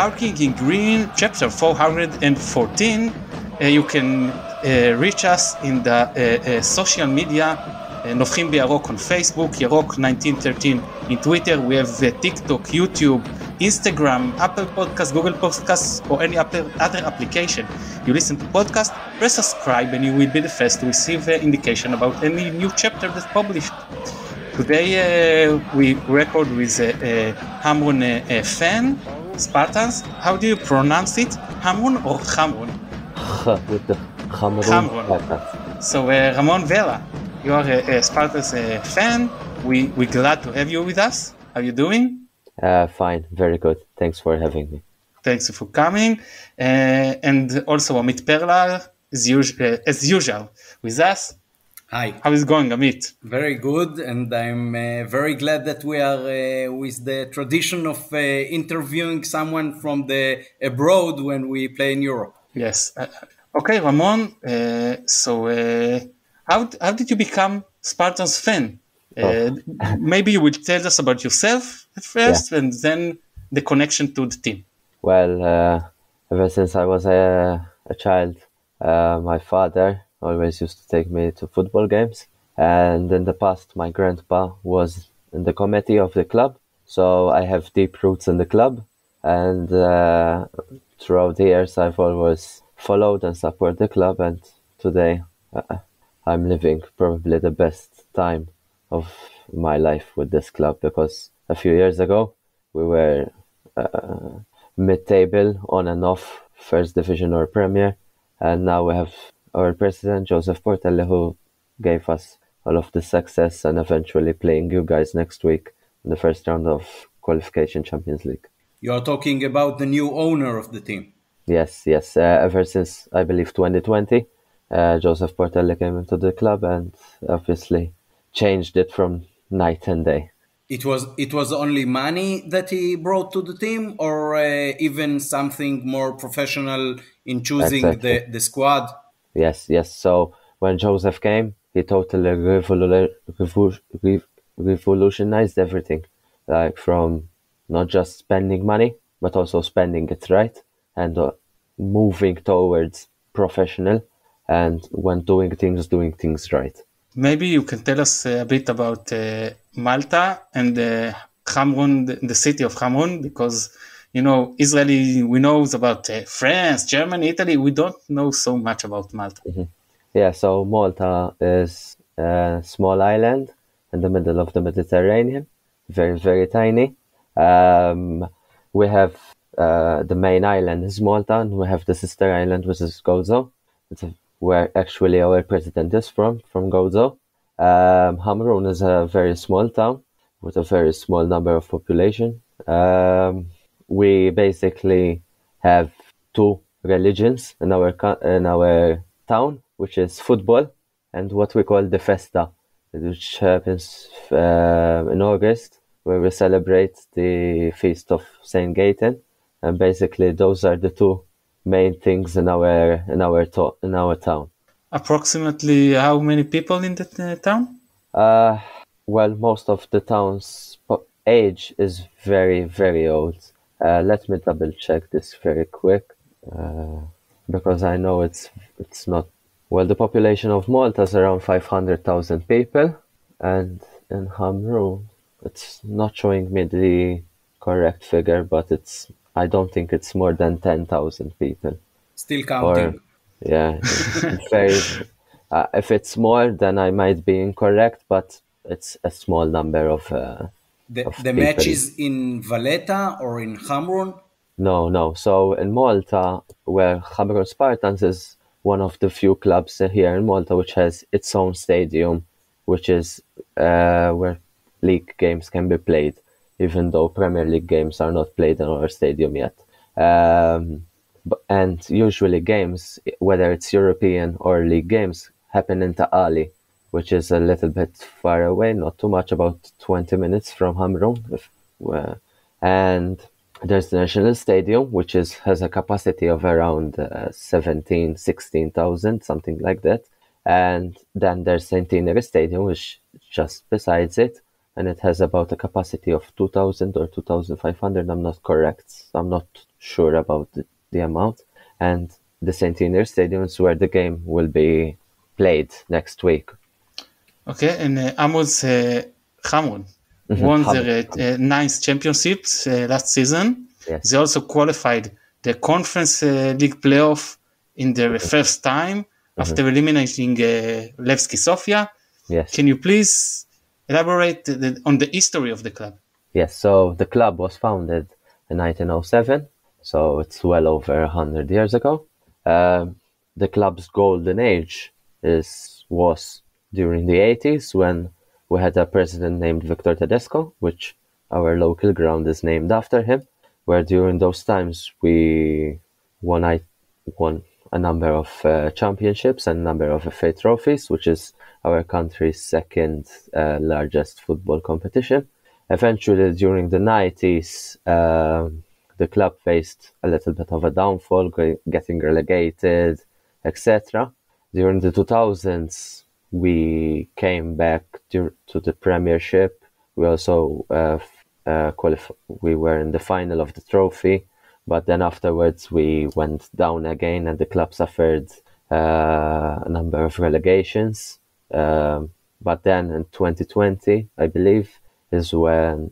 Embarking in Green, chapter 414. You can reach us in the social media, נובחים בירוק on Facebook, ירוק 1913 in Twitter. We have TikTok, YouTube, Instagram, Apple Podcasts, Google Podcasts, or any other application you listen to podcast. Press subscribe and you will be the first to receive indication about any new chapter that's published. Today we record with Hamron fan, Spartans. How do you pronounce it? Hamron or Hamron? With the Hamron. So Ramon Vela, you are a Spartans fan. We're glad to have you with us. How are you doing? Fine, very good. Thanks for having me. Thanks for coming. And also Amit Perla, as usual, with us. Hi. How is it going, Amit? Very good, and I'm very glad that we are with the tradition of interviewing someone from the abroad when we play in Europe. Yes. Okay, Ramon. How did you become Spartans fan? Maybe you will tell us about yourself at first, and then the connection to the team. Well, ever since I was a child, my father always used to take me to football games, and in the past my grandpa was in the committee of the club, so I have deep roots in the club, and throughout the years I've always followed and supported the club, and today I'm living probably the best time of my life with this club, because a few years ago we were mid-table, on and off, first division or Premier, and now we have our president Joseph Portelle, who gave us all of the success and eventually playing you guys next week in the first round of qualification Champions League. You're talking about the new owner of the team. Yes. Ever since, I believe, 2020, Joseph Portelle came into the club and obviously changed it from night and day. It was only money that he brought to the team, or even something more professional in choosing the squad? Yes. So when Joseph came, he totally revolutionized everything, like from not just spending money, but also spending it right, and moving towards professional, and when doing things right. Maybe you can tell us a bit about Malta and Hamron, the city of Hamron, because, you know, Israeli, we know about France, Germany, Italy. We don't know so much about Malta. Mm-hmm. Yeah, so Malta is a small island in the middle of the Mediterranean, very, very tiny. We have the main island is Malta, and we have the sister island, which is Gozo. It's where actually our president is from Gozo. Hamrun is a very small town with a very small number of population. We basically have two religions in our town, which is football and what we call the festa, which happens in August, where we celebrate the feast of Saint Gaten, and basically those are the two main things in our town. Approximately how many people in the town? Well, most of the town's age is very, very old. Let me double check this very quick, because I know it's not. Well, the population of Malta is around 500,000 people, and in Hamrun, it's not showing me the correct figure, but I don't think it's more than 10,000 people. Still counting. Yeah, very. If it's more, then I might be incorrect, but it's a small number of. The match is in Valletta or in Hamron? No. So in Malta, where Hamron Spartans is one of the few clubs here in Malta which has its own stadium, which is where league games can be played, even though Premier League games are not played in our stadium yet. And usually games, whether it's European or league games, happen in Ta'ali, which is a little bit far away, not too much, about 20 minutes from Hamron. And there's the National Stadium, which has a capacity of around 16,000, something like that. And then there's Centenary Stadium, which just besides it, and it has about a capacity of 2,000 or 2,500. I'm not sure about the amount. And the Centenary Stadium is where the game will be played next week. Okay, and Ammon's Xamrun won their ninth championships last season. Yes. They also qualified the Conference League playoff in their first time after eliminating Levski Sofia. Yes. Can you please elaborate on the history of the club? Yes, so the club was founded in 1907, so it's well over 100 years ago. The club's golden age was during the 80s when we had a president named Victor Tedesco, which our local ground is named after him, where during those times we won a number of championships and a number of FA trophies, which is our country's second largest football competition. Eventually, during the 90s, the club faced a little bit of a downfall, getting relegated, etc. During the 2000s, we came back to the Premiership. We also we were in the final of the trophy, but then afterwards we went down again, and the club suffered a number of relegations. But then in 2020, I believe, is when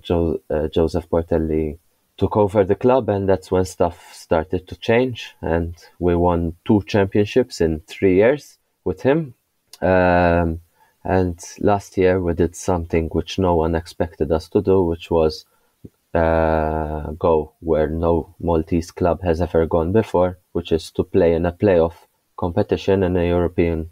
Joseph Portelli took over the club, and that's when stuff started to change, and we won 2 championships in 3 years with him. And last year we did something which no one expected us to do, which was go where no Maltese club has ever gone before, which is to play in a playoff competition in a European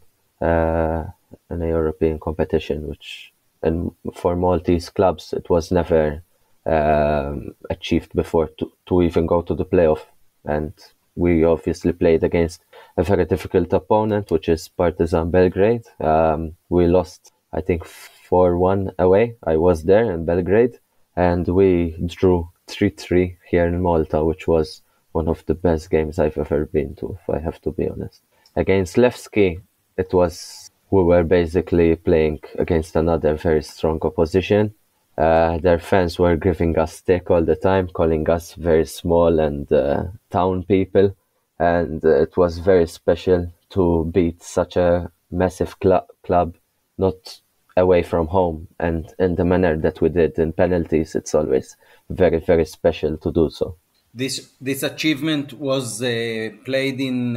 competition, which, and for Maltese clubs it was never achieved before to even go to the playoff. And we obviously played against a very difficult opponent, which is Partizan Belgrade. We lost, I think, 4-1 away. I was there in Belgrade, and we drew 3-3 here in Malta, which was one of the best games I've ever been to, if I have to be honest. Against Levski, we were basically playing against another very strong opposition. Their fans were giving us stick all the time, calling us very small and town people. And it was very special to beat such a massive club, not away from home, and in the manner that we did in penalties. It's always very, very special to do so. This achievement was played in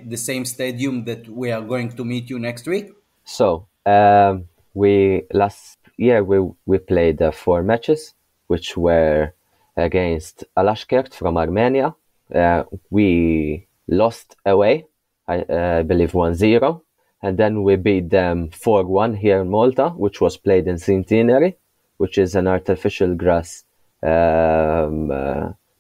the same stadium that we are going to meet you next week? So, last year we played 4 matches, which were against Alashkert from Armenia. We lost away, I believe 1-0, and then we beat them 4-1 here in Malta, which was played in Centenary, which is an artificial grass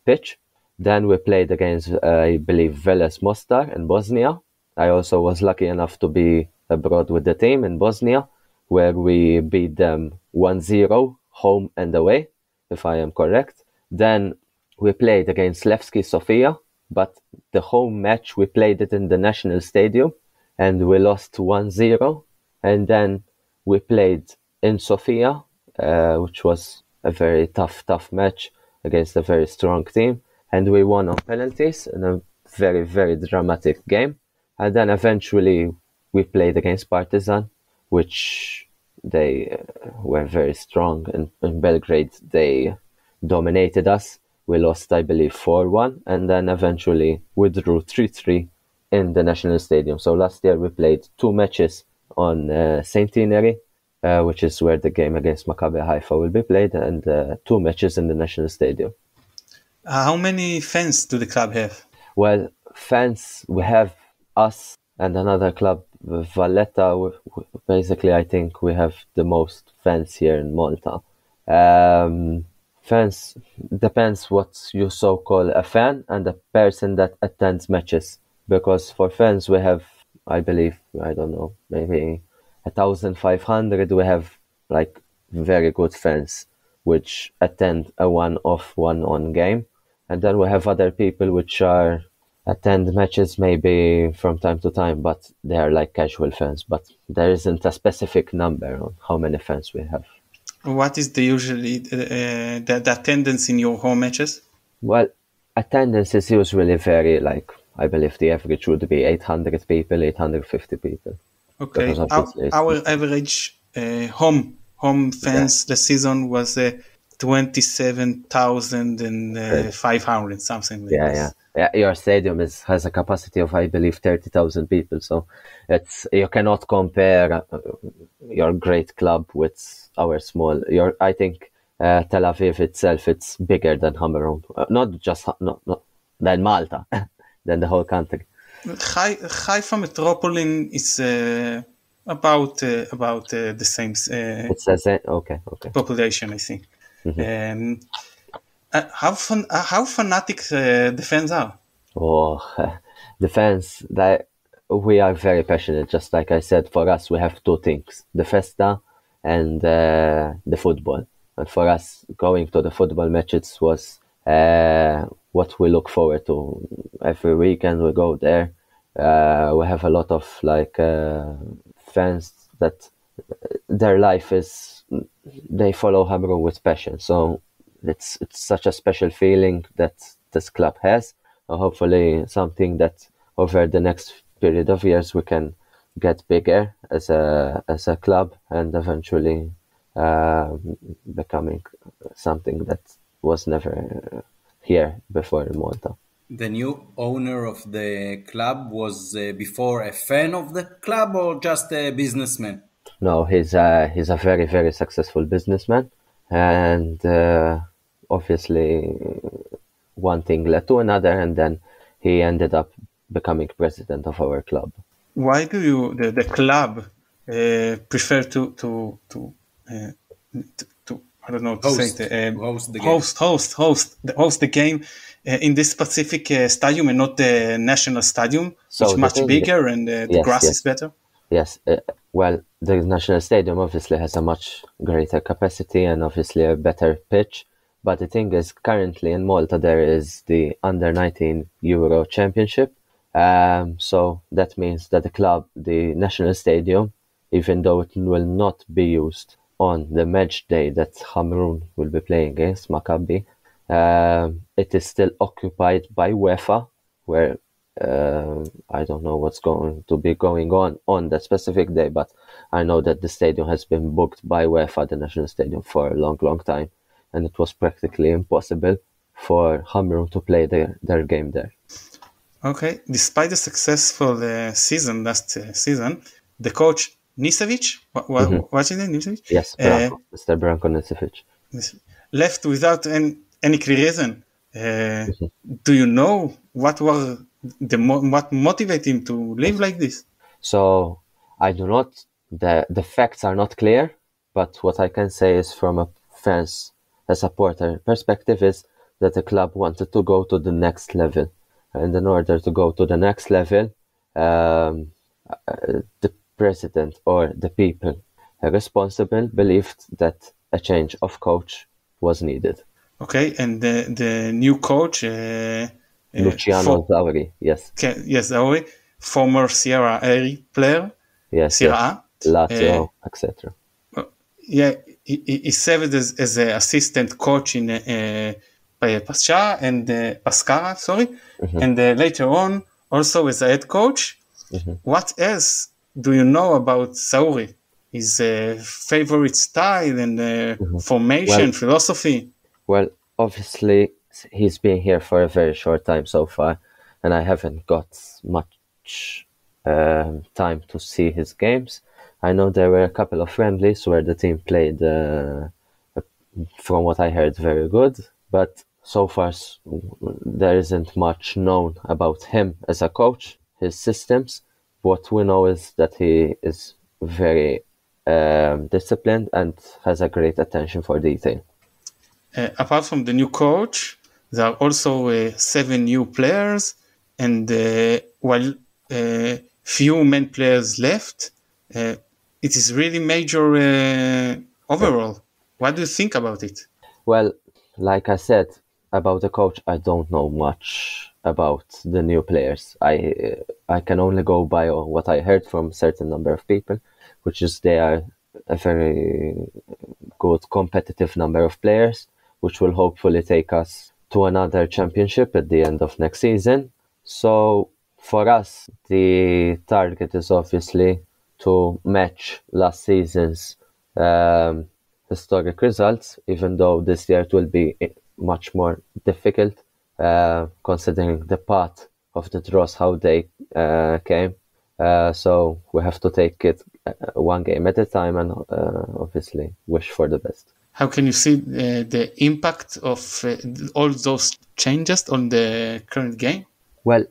pitch. Then we played against, I believe, Veles Mostar in Bosnia. I also was lucky enough to be abroad with the team in Bosnia, where we beat them 1-0 home and away, if I am correct. Then we played against Levski Sofia, but the home match we played it in the National Stadium, and we lost 1-0. And then we played in Sofia, which was a very tough match against a very strong team, and we won on penalties in a very, very dramatic game. And then eventually we played against Partizan, which they were very strong. In Belgrade, they dominated us. We lost, I believe, 4-1, and then eventually we drew 3-3 in the National Stadium. So last year we played 2 matches on Centenary, which is where the game against Maccabi Haifa will be played, and 2 matches in the National Stadium. How many fans do the club have? Well, fans, we have us and another club, Valletta. Basically, I think we have the most fans here in Malta. Fans, depends what you so call a fan and a person that attends matches. Because for fans, we have, I believe, I don't know, maybe 1,500. We have like very good fans which attend a one-off, one-on game. And then we have other people which attend matches maybe from time to time, but they are like casual fans. But there isn't a specific number on how many fans we have. What is the usually the attendance in your home matches? Well, attendance is usually very, I believe the average would be 800 people, 850 people. Okay, our average home fans the season was 27,500, something like this. Yeah, your stadium has a capacity of, I believe, 30,000 people. So you cannot compare your great club with our small. I think Tel Aviv itself, it's bigger than Hamrun, not than Malta, than the whole country. Haifa metropolitan is about the same. It's the same. Okay. Population, I think. Mm-hmm. How fanatic the fans are? The fans, we are very passionate. Just like I said, for us, we have two things: the festa and the football. And for us, going to the football matches was what we look forward to. Every weekend we go there. We have a lot of fans that their life is, they follow Hamrun with passion. So it's such a special feeling that this club has. Hopefully something that over the next period of years we can get bigger as a club and eventually becoming something that was never here before in Malta. The new owner of the club was before a fan of the club or just a businessman? No, he's a very, very successful businessman, and obviously one thing led to another, and then he ended up becoming president of our club. Why do you the club prefer to I don't know to host, say it, host the game. host the game in this specific stadium and not the national stadium, So which is much bigger and the grass is better? Yes, well, the national stadium obviously has a much greater capacity and obviously a better pitch. But the thing is, currently in Malta there is the under-19 Euro Championship. So that means that the national stadium, even though it will not be used on the match day that Hamrun will be playing against Maccabi, it is still occupied by UEFA, where I don't know what's going to be going on that specific day, but I know that the stadium has been booked by UEFA, the national stadium, for a long, long time, and it was practically impossible for Hamrun to play their game there. Okay, despite the successful season last season, the coach Nisevic, what's his name? Nisevic? Yes, Mr. Branko Nisevic. Left without any clear reason. Do you know what motivated him to live like this? So I do not. The facts are not clear, but what I can say is from a supporter perspective is that the club wanted to go to the next level, and in order to go to the next level, the president or the people responsible believed that a change of coach was needed. Okay, and the new coach, Luciano Zauri, yes. Yes, Zauri, former Sierra A player, yes, Sierra yes. Lazio, etc. Yeah, he served as an assistant coach in Pascha and Pascara, and later on also as a head coach. What else do you know about Zauri? His favorite style and formation, philosophy? Well, obviously he's been here for a very short time so far, and I haven't got much time to see his games. I know there were a couple of friendlies where the team played, from what I heard, very good, but so far there isn't much known about him as a coach, his systems. What we know is that he is very disciplined and has a great attention for detail. Apart from the new coach, there are also 7 new players, and while few main players left, it is really major overall. What do you think about it? Well, like I said, about the coach, I don't know much about the new players. I can only go by what I heard from a certain number of people, which is they are a very good competitive number of players, which will hopefully take us to another championship at the end of next season. So for us, the target is obviously to match last season's historic results, even though this year it will be much more difficult, considering the path of the draws, how they came. So we have to take it one game at a time and obviously wish for the best. How can you see the impact of all those changes on the current game? Well,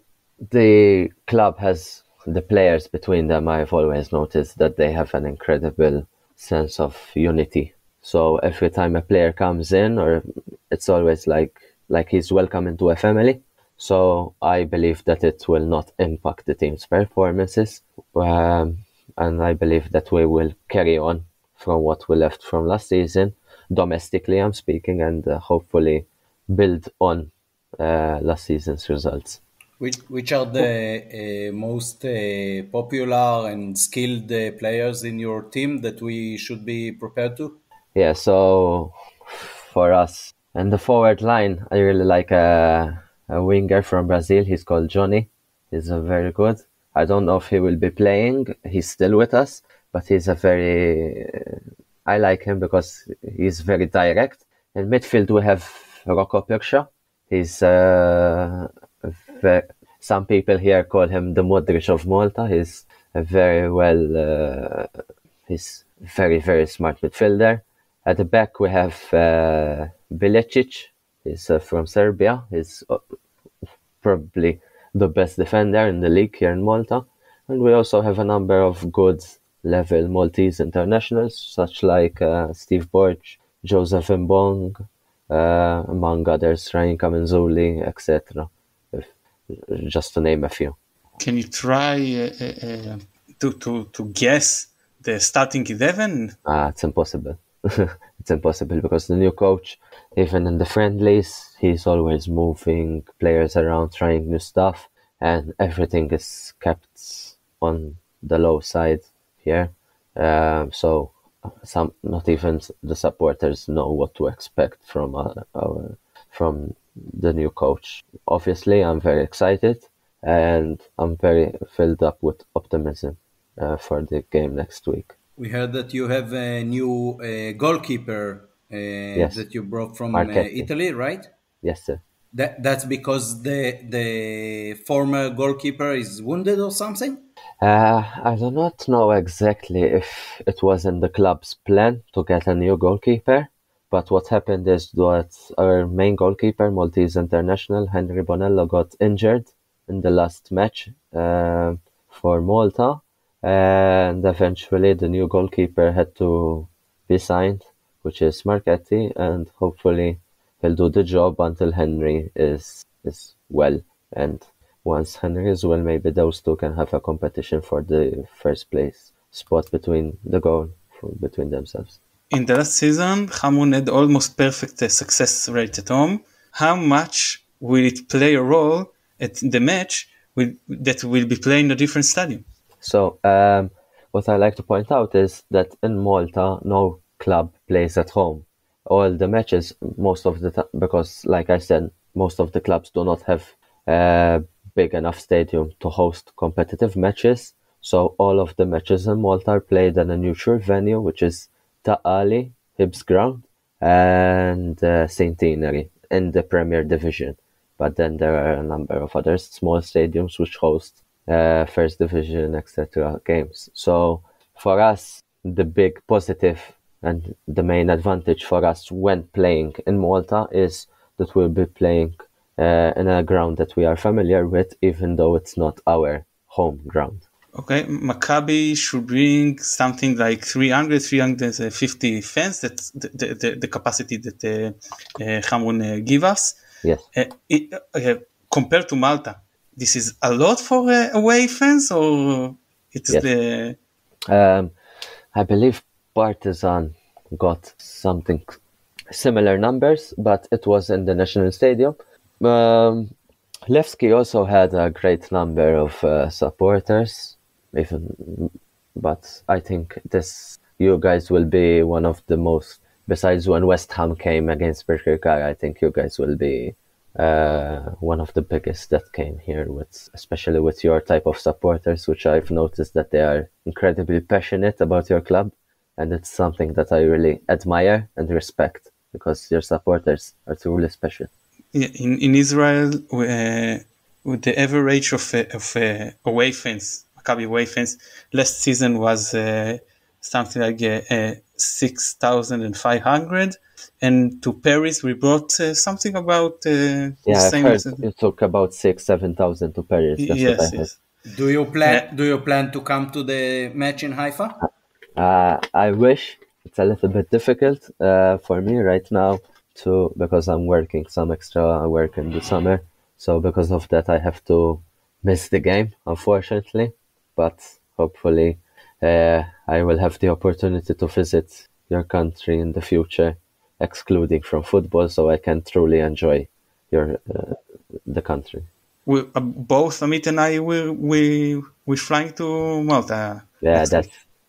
the club has the players between them. I've always noticed that they have an incredible sense of unity. So every time a player comes in, or it's always like he's welcome into a family. So I believe that it will not impact the team's performances. And I believe that we will carry on from what we left from last season, domestically I'm speaking, and hopefully build on last season's results. Which are the most popular and skilled players in your team that we should be prepared to? Yeah, so for us, and the forward line, I really like a winger from Brazil. He's called Johnny. He's very good. I don't know if he will be playing. He's still with us, but he's I like him because he's very direct. In midfield, we have Rocco. He's some people here call him the Modric of Malta. He's he's very, very smart midfielder. At the back, we have Bilecic. He's from Serbia. He's probably the best defender in the league here in Malta. And we also have a number of good level Maltese internationals, such like Steve Borch, Joseph Mbong, among others, Ryan Kamenzuli, etc. Just to name a few. Can you try to guess the starting 11? It's impossible. It's impossible because the new coach, even in the friendlies, he's always moving players around, trying new stuff, and everything is kept on the low side here. So not even the supporters know what to expect from the new coach. Obviously, I'm very excited and I'm very filled up with optimism for the game next week. We heard that you have a new goalkeeper Yes. that you brought from Marchetti. Italy, right? Yes, sir. That's because the former goalkeeper is wounded or something? I do not know exactly if it was in the club's plan to get a new goalkeeper, but what happened is that our main goalkeeper, Maltese international, Henry Bonello, got injured in the last match for Malta, and eventually the new goalkeeper had to be signed, which is Marchetti, and hopefully he'll do the job until Henry is well. And once Henry is well, maybe those two can have a competition for the first place spot between themselves. In the last season, Xamrun had almost perfect success rate at home. How much will it play a role at the match that will be played in a different stadium? So what I like to point out is that in Malta, no club plays at home. All the matches, most of the time, because like I said, most of the clubs do not have a big enough stadium to host competitive matches. So all of the matches in Malta are played in a neutral venue, which is Ta'ali, Hibs Ground, and Centenary in the Premier Division. But then there are a number of other small stadiums which host First Division, etc. games. So for us, the big positive and the main advantage for us when playing in Malta is that we'll be playing in a ground that we are familiar with, even though it's not our home ground. Okay, Maccabi should bring something like 350 fans. That's the capacity that Xamrun give us. Yes. Compared to Malta, this is a lot for away fans, or it's yes. I believe Partizan got something similar numbers, but it was in the National Stadium. Levski also had a great number of supporters, but I think this you guys will be one of the most, besides when West Ham came against Berkirkar, I think you guys will be one of the biggest that came here, especially with your type of supporters, which I've noticed that they are incredibly passionate about your club, and it's something that I really admire and respect, because your supporters are truly special. In Israel, with the average of away fans, Maccabi away fans, last season was something like 6,500, and to Paris we brought something about the same. I've heard you talk about 7,000 to Paris. That's what I heard. Yes. Do you plan to come to the match in Haifa? I wish. It's a little bit difficult for me right now because I'm working some extra work in the summer. So because of that, I have to miss the game, unfortunately. But hopefully, I will have the opportunity to visit your country in the future, excluding from football, so I can truly enjoy the country. Both Amit and I we're flying to Malta. Yeah,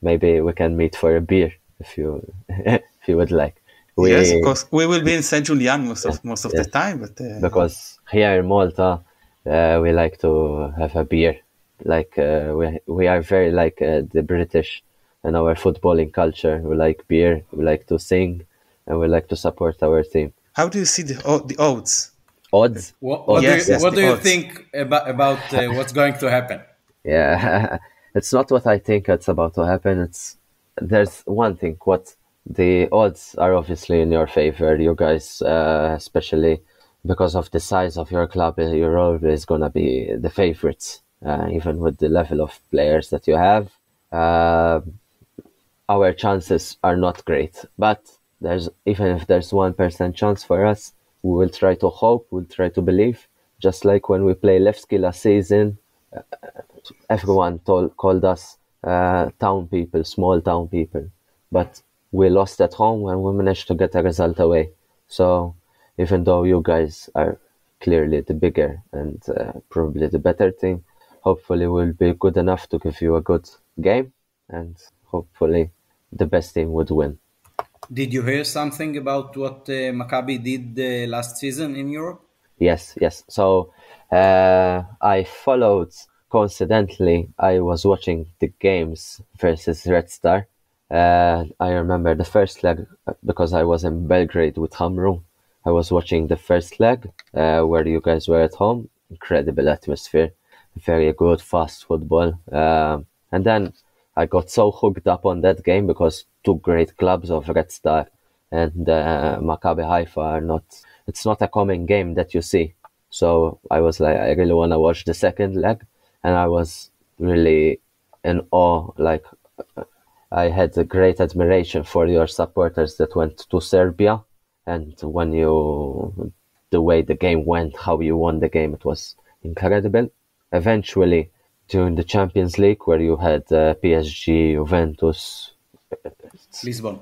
maybe we can meet for a beer if you if you would like. Yes, because we will be in Saint Julian most of the time, but because here in Malta, we like to have a beer. Like we are very like the British in our footballing culture. We like beer, we like to sing, and we like to support our team. How do you see the odds? Odds? What do you think about what's going to happen? Yeah, it's not what I think it's about to happen. There's one thing. What the odds are obviously in your favor. You guys, especially because of the size of your club, you're always gonna be the favorites. Even with the level of players that you have, our chances are not great. But even if there's 1% chance for us, we will try to hope, we'll try to believe. Just like when we played Levski last season, everyone called us town people, small town people. But we lost at home and we managed to get a result away. So even though you guys are clearly the bigger and probably the better team, hopefully we'll be good enough to give you a good game, and hopefully the best team would win. Did you hear something about what Maccabi did last season in Europe? Yes. So I followed, coincidentally, I was watching the games versus Red Star. I remember the first leg, because I was in Belgrade with Xamrun. I was watching the first leg where you guys were at home. Incredible atmosphere. Very good, fast football. And then I got so hooked up on that game because two great clubs of Red Star and Maccabi Haifa it's not a common game that you see. So I was like, I really want to watch the second leg. And I was really in awe. Like, I had a great admiration for your supporters that went to Serbia. And the way the game went, how you won the game, it was incredible. Eventually, during the Champions League, where you had PSG, Juventus, Lisbon,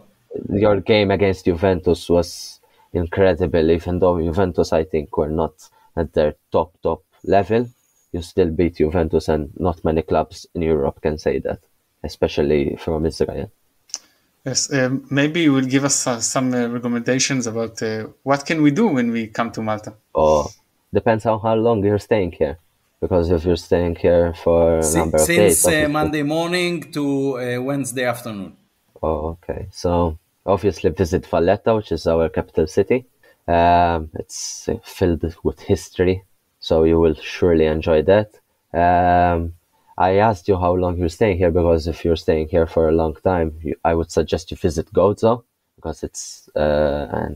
your game against Juventus was incredible. Even though Juventus, I think, were not at their top level, you still beat Juventus, and not many clubs in Europe can say that, especially from Israel. Yes, maybe you will give us some recommendations about what can we do when we come to Malta. Depends on how long you're staying here. Because if you're staying here for a number of days... Since Monday morning to Wednesday afternoon. Oh, okay. So, obviously visit Valletta, which is our capital city. It's filled with history, so you will surely enjoy that. I asked you how long you're staying here, because if you're staying here for a long time, I would suggest you visit Gozo, because it's a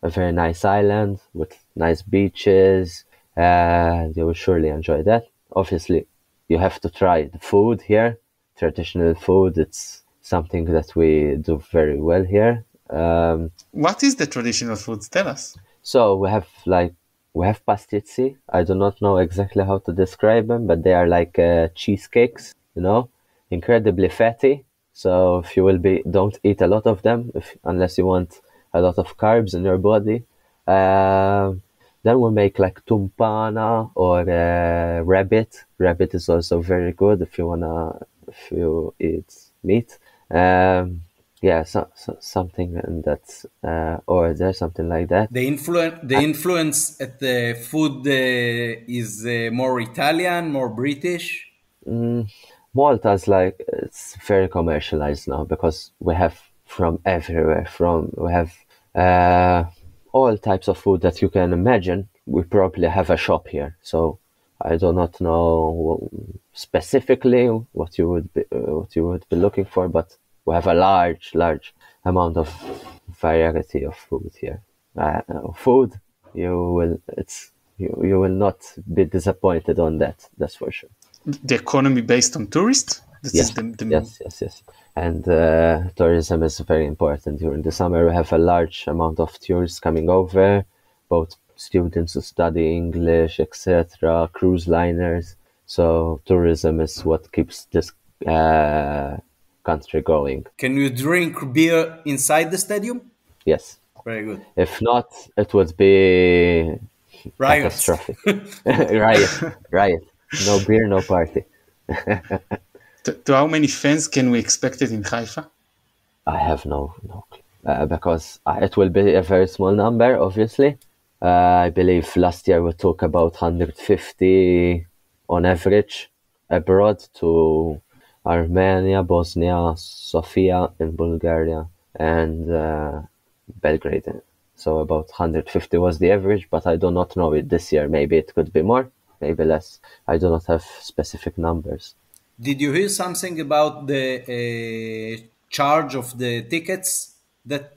very nice island with nice beaches. And you will surely enjoy that. Obviously, you have to try the food here, traditional food. It's something that we do very well here. What is the traditional food? Tell us. So we have pastizzi. I do not know exactly how to describe them, but they are like cheesecakes, incredibly fatty. So if you don't eat a lot of them, unless you want a lot of carbs in your body. Then we make like tumpana or rabbit. Rabbit is also very good if you eat meat. Yeah, something in that order, something like that. The influence at the food is more Italian, more British. Malta's like, it's very commercialized now because we have from everywhere. We have all types of food that you can imagine. We probably have a shop here, so I do not know specifically what you would be looking for, but we have a large amount of variety of food here. Food, you will not be disappointed on that. That's for sure. The economy based on tourists? Yes. And tourism is very important. During the summer, we have a large amount of tourists coming over, both students who study English, etc., cruise liners. So tourism is what keeps this country going. Can you drink beer inside the stadium? Yes. Very good. If not, it would be Riots. catastrophic. Riot. No beer, no party. To how many fans can we expect it in Haifa? I have no clue. Because it will be a very small number, obviously. I believe last year we took about 150 on average abroad to Armenia, Bosnia, Sofia in Bulgaria, and Belgrade. So about 150 was the average, but I do not know it this year. Maybe it could be more, maybe less. I do not have specific numbers. Did you hear something about the charge of the tickets that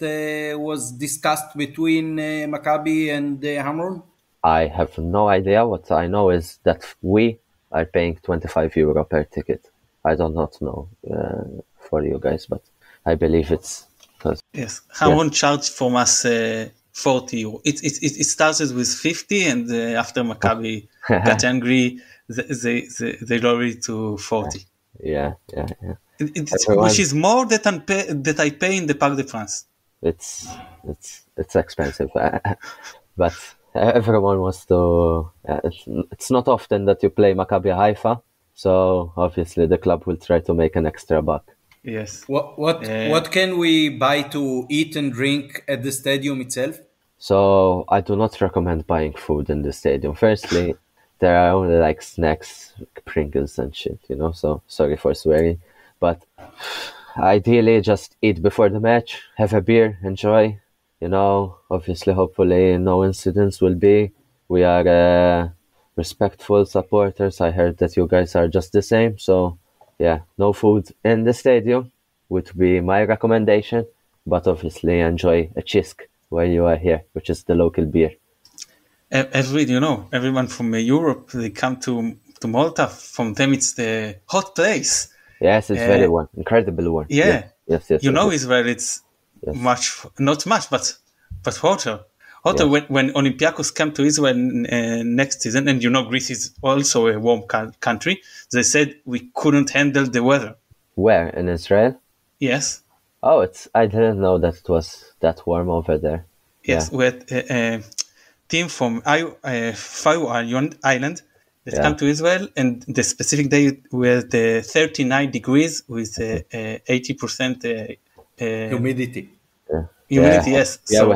was discussed between Maccabi and Hamrun? I have no idea. What I know is that we are paying €25 per ticket. I do not know for you guys, but I believe it's... Yes, Hamrun charged from us €40. It started with 50, and after Maccabi got angry, they lowered it to 40. Yeah. Which is more that I pay in the Parc de France. It's expensive, but everyone wants to. It's not often that you play Maccabi Haifa, so obviously the club will try to make an extra buck. Yes. What can we buy to eat and drink at the stadium itself? So I do not recommend buying food in the stadium. Firstly, there are only like snacks, Pringles and shit, so sorry for swearing. But ideally just eat before the match, have a beer, enjoy, obviously, hopefully no incidents will be. We are respectful supporters. I heard that you guys are just the same. So yeah, no food in the stadium would be my recommendation, but obviously enjoy a chisk while you are here, which is the local beer. Everyone from Europe, they come to Malta. From them, it's the hot place. Yes, it's very warm, incredible warm. Yeah. Yes. Israel, it's not much, but hotter. Hotter when Olympiacos come to Israel next season, and Greece is also a warm country. They said we couldn't handle the weather. Where, in Israel? Yes. Oh, I didn't know that it was that warm over there. Yes, we had a team from Faroe Island that come to Israel, and the specific day we had 39 degrees with 80% humidity. Humidity, yes. Yeah, so,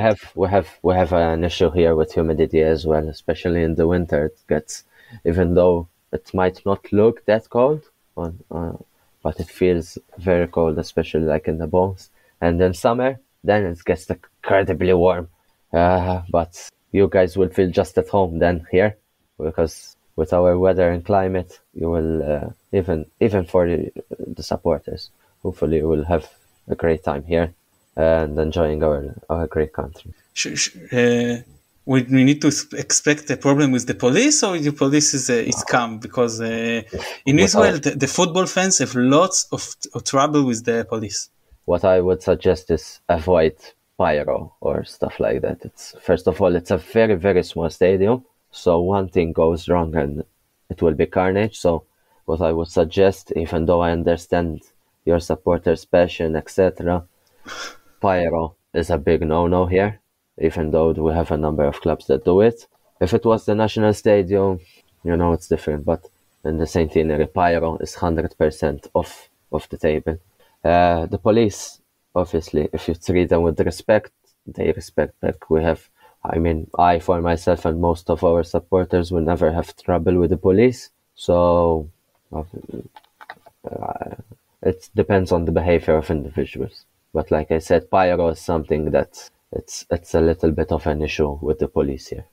we have an issue here with humidity as well, especially in the winter. It gets, even though it might not look that cold, but it feels very cold, especially like in the bones. And in summer, then it gets incredibly warm. But you guys will feel just at home then here, because with our weather and climate, you will even for the supporters, hopefully you will have a great time here and enjoying our great country. We need to expect a problem with the police, or the police is calm? Because in Israel, the football fans have lots of trouble with the police. What I would suggest is avoid pyro or stuff like that. First of all, it's a very, very small stadium, so one thing goes wrong and it will be carnage. So what I would suggest, even though I understand your supporters' passion, etc., pyro is a big no-no here, even though we have a number of clubs that do it. If it was the national stadium, it's different, but in the centenary, pyro is 100% off the table. The police, obviously, if you treat them with respect, they respect back. I for myself and most of our supporters will never have trouble with the police. So it depends on the behavior of individuals. But like I said, pyro is something that it's a little bit of an issue with the police here.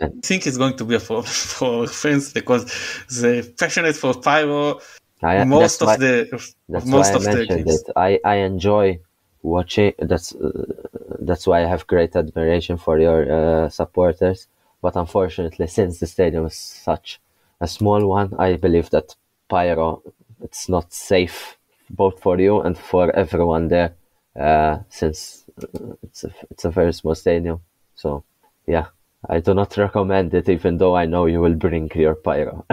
I think it's going to be a problem for fans because they're passionate for pyro. Most of the games. I enjoy watching. That's why I have great admiration for your supporters. But unfortunately, since the stadium is such a small one, I believe that pyro, it's not safe both for you and for everyone there, since it's a very small stadium. So yeah, I do not recommend it, even though I know you will bring your pyro.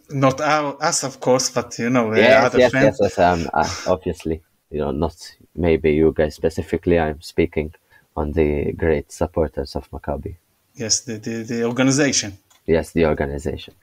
Not us, of course, but other fans. Yes, obviously, not maybe you guys specifically. I'm speaking on the great supporters of Maccabi. Yes, the organization. Yes, the organization.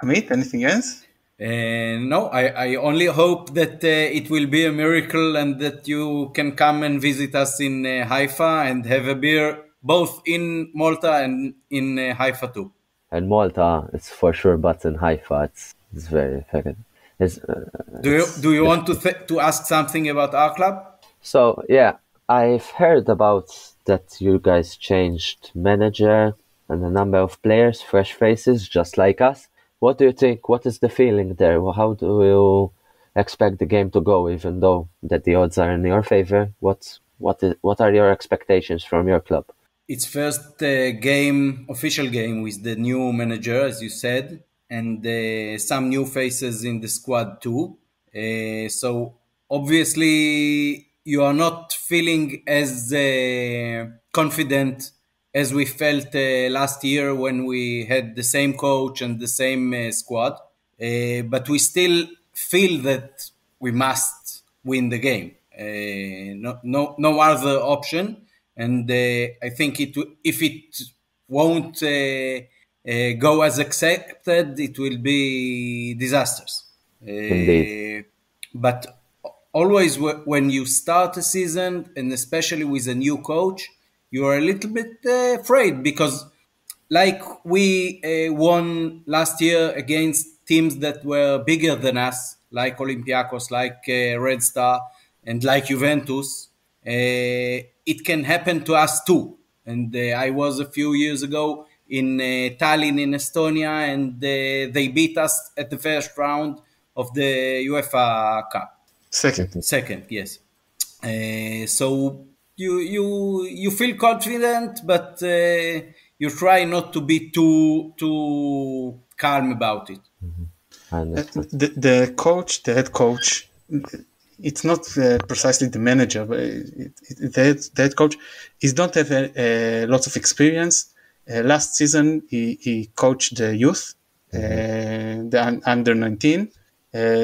Amit, anything else? No, I only hope that it will be a miracle and that you can come and visit us in Haifa and have a beer, both in Malta and in Haifa too. And Malta, it's for sure, but in Haifa, it's very very. Do you want to ask something about our club? So yeah, I've heard about that you guys changed manager and a number of players, fresh faces, just like us. What do you think? What is the feeling there? How do you expect the game to go, even though that the odds are in your favor? What are your expectations from your club? It's first official game with the new manager, as you said, and some new faces in the squad too. So obviously you are not feeling as confident as we felt last year when we had the same coach and the same squad. But we still feel that we must win the game. No other option. And I think if it won't go as expected, it will be disastrous. Indeed. But always when you start a season, and especially with a new coach, you are a little bit afraid because like we won last year against teams that were bigger than us, like Olympiacos, like Red Star, and like Juventus, it can happen to us too. And I was a few years ago in Tallinn in Estonia, and they beat us at the first round of the UEFA Cup. Second, yes. So you feel confident, but you try not to be too calm about it. The head coach, it's not precisely the manager, but the head coach is don't have lots of experience. Last season he coached the youth, the under 19.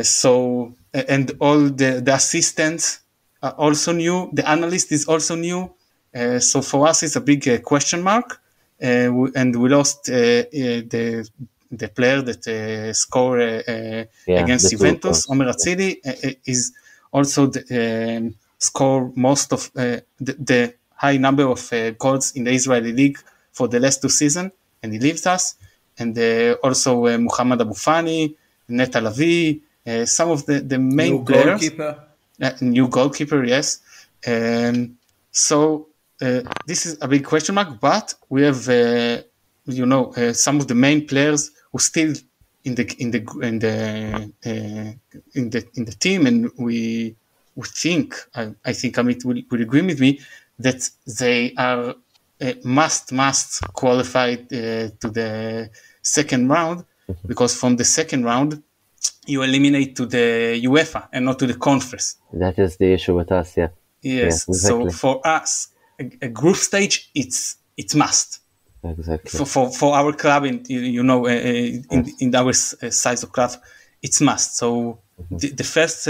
So and all the assistants are also new. The analyst is also new. So for us, it's a big question mark. And we lost the player that scored against Juventus, Omer Atzili, is also score most of the high number of goals in the Israeli league for the last 2 seasons, and he leaves us. And also Muhammad Abu Fani, Neta Lavi, some of the main new players. Goalkeeper. New goalkeeper, yes. So this is a big question mark, but we have some of the main players who still in the team, and we think I think Amit will agree with me that they are must qualify to the second round, because from the second round you eliminate to the UEFA and not to the conference. That is the issue with us, yeah. Yes, yeah, exactly. So for us, a group stage, it's must. Exactly. For our club, in our size of club, it's must. So the first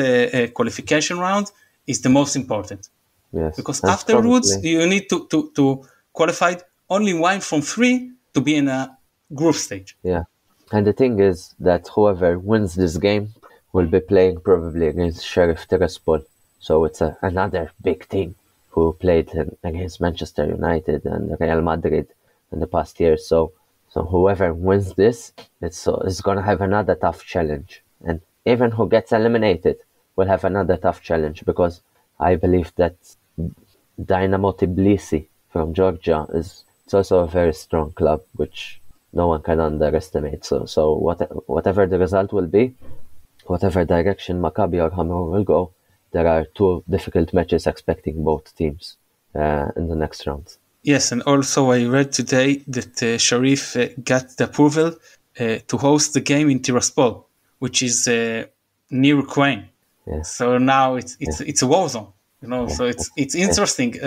qualification round is the most important. Yes. Because afterwards, you need to qualify only 1 from 3 to be in a group stage. Yeah. And the thing is that whoever wins this game will be playing probably against Sheriff Tiraspol So it's another big team who played against Manchester United and Real Madrid in the past years. So whoever wins this, it's going to have another tough challenge. And even who gets eliminated will have another tough challenge, because I believe that Dynamo Tbilisi from Georgia it's also a very strong club, which no one can underestimate. So whatever the result will be, whatever direction Maccabi or Hamrun will go, there are two difficult matches expecting both teams in the next round. Yes, and also I read today that Sharif got the approval to host the game in Tiraspol, which is near Ukraine. Yeah. So now it's a war zone, So it's interesting.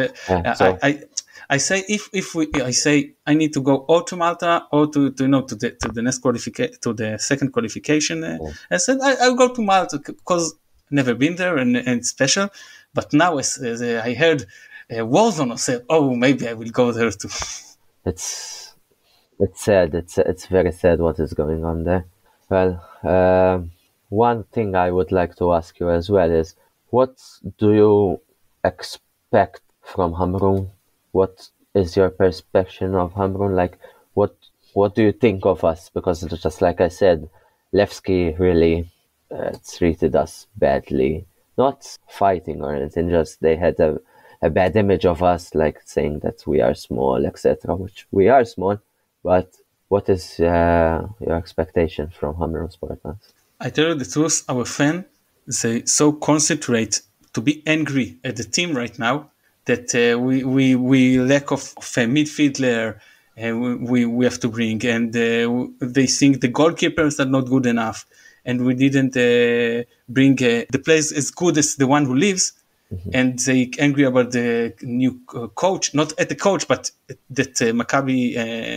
I say I need to go or to Malta or to the next to the second qualification. I said I'll go to Malta because I've never been there and it's special. But now as I heard war zone, I said, maybe I will go there too. It's sad. It's very sad what is going on there. Well, one thing I would like to ask you as well is, what do you expect from Hamrun? What is your perception of Hamrun? Like, what do you think of us? Because just like I said, Levski really treated us badly. Not fighting or anything, just they had a bad image of us, like saying that we are small, etc., which we are small. But what is your expectation from Hamrun Spartans? I tell you the truth, our fan, they so concentrate to be angry at the team right now that we lack of a midfielder we have to bring, and they think the goalkeepers are not good enough, and we didn't bring the players as good as the one who leaves. And they angry about the new coach, not at the coach, but that Maccabi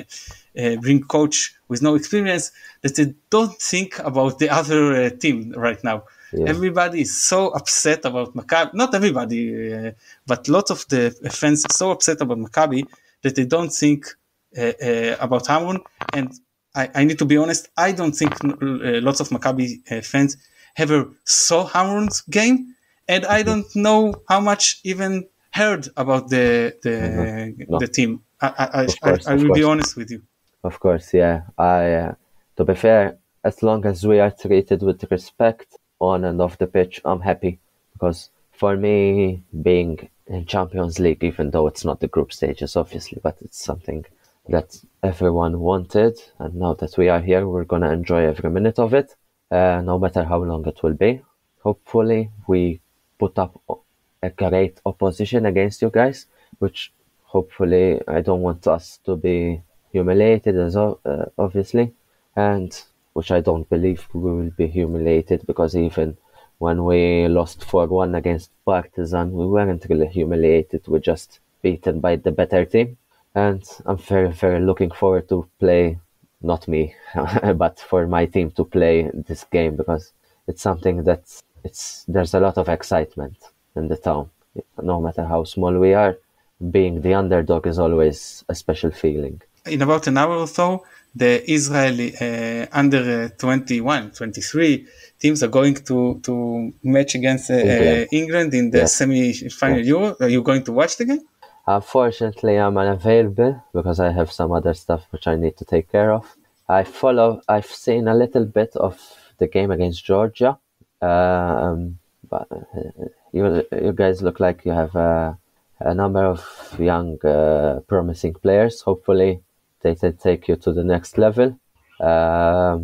bring coach with no experience, that they don't think about the other team right now. Yeah. Everybody is so upset about Maccabi. Not everybody, but lots of the fans are so upset about Maccabi that they don't think about Hamrun. And I need to be honest, I don't think lots of Maccabi fans ever saw Hamrun's game. And I don't know how much even heard about the team. I will be honest with you. Of course, yeah. To be fair, as long as we are treated with respect on and off the pitch, I'm happy. Because for me, being in Champions League, even though it's not the group stages, obviously, but it's something that everyone wanted. And now that we are here, we're going to enjoy every minute of it, no matter how long it will be. Hopefully, we put up a great opposition against you guys, which hopefully I don't want us to be humiliated as obviously, and which I don't believe we will be humiliated, because even when we lost 4-1 against Partizan, we weren't really humiliated. We're just beaten by the better team, and I'm very, very looking forward to play, not me, but for my team to play this game, because it's something that's there's a lot of excitement in the town. No matter how small we are, being the underdog is always a special feeling. In about an hour or so, the Israeli under 21, 23 teams are going to match against England in the semi-final Euro. Are you going to watch the game? Unfortunately, I'm unavailable because I have some other stuff which I need to take care of. I've seen a little bit of the game against Georgia. But you guys look like you have a number of young, promising players. Hopefully, they take you to the next level. But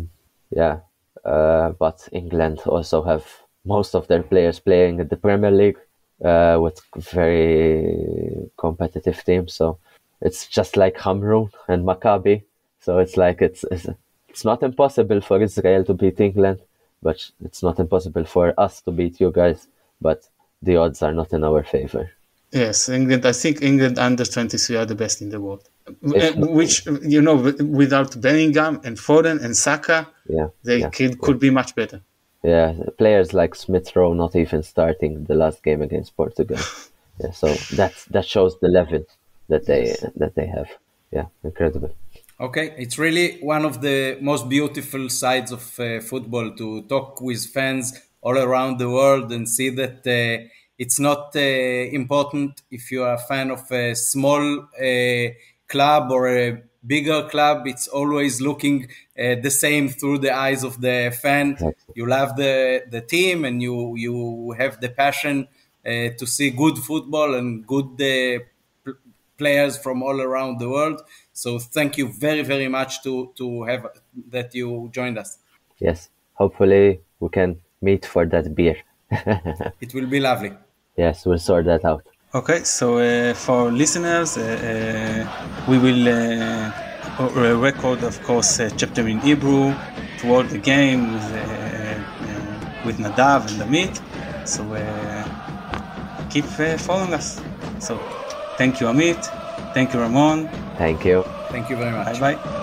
England also have most of their players playing in the Premier League with very competitive teams. So it's just like Hamrun and Maccabi. So it's like it's not impossible for Israel to beat England, but it's not impossible for us to beat you guys, but the odds are not in our favor. Yes, England. I think England under 23 are the best in the world. Which, without Bellingham and Foden and Saka, they could be much better. Yeah, players like Smith Rowe not even starting the last game against Portugal. So that shows the level that they have. Yeah, incredible. Okay, it's really one of the most beautiful sides of football, to talk with fans all around the world and see that It's not important if you are a fan of a small club or a bigger club. It's always looking the same through the eyes of the fan. Exactly. You love the team, and you have the passion to see good football and good players from all around the world. So thank you very, very much to have that you joined us. Yes, hopefully we can meet for that beer. It will be lovely. Yes, we'll sort that out. Okay, so for listeners, we will record, of course, a chapter in Hebrew toward the game with Nadav and Amit. So keep following us. So thank you, Amit. Thank you, Ramon. Thank you. Thank you very much. Bye-bye.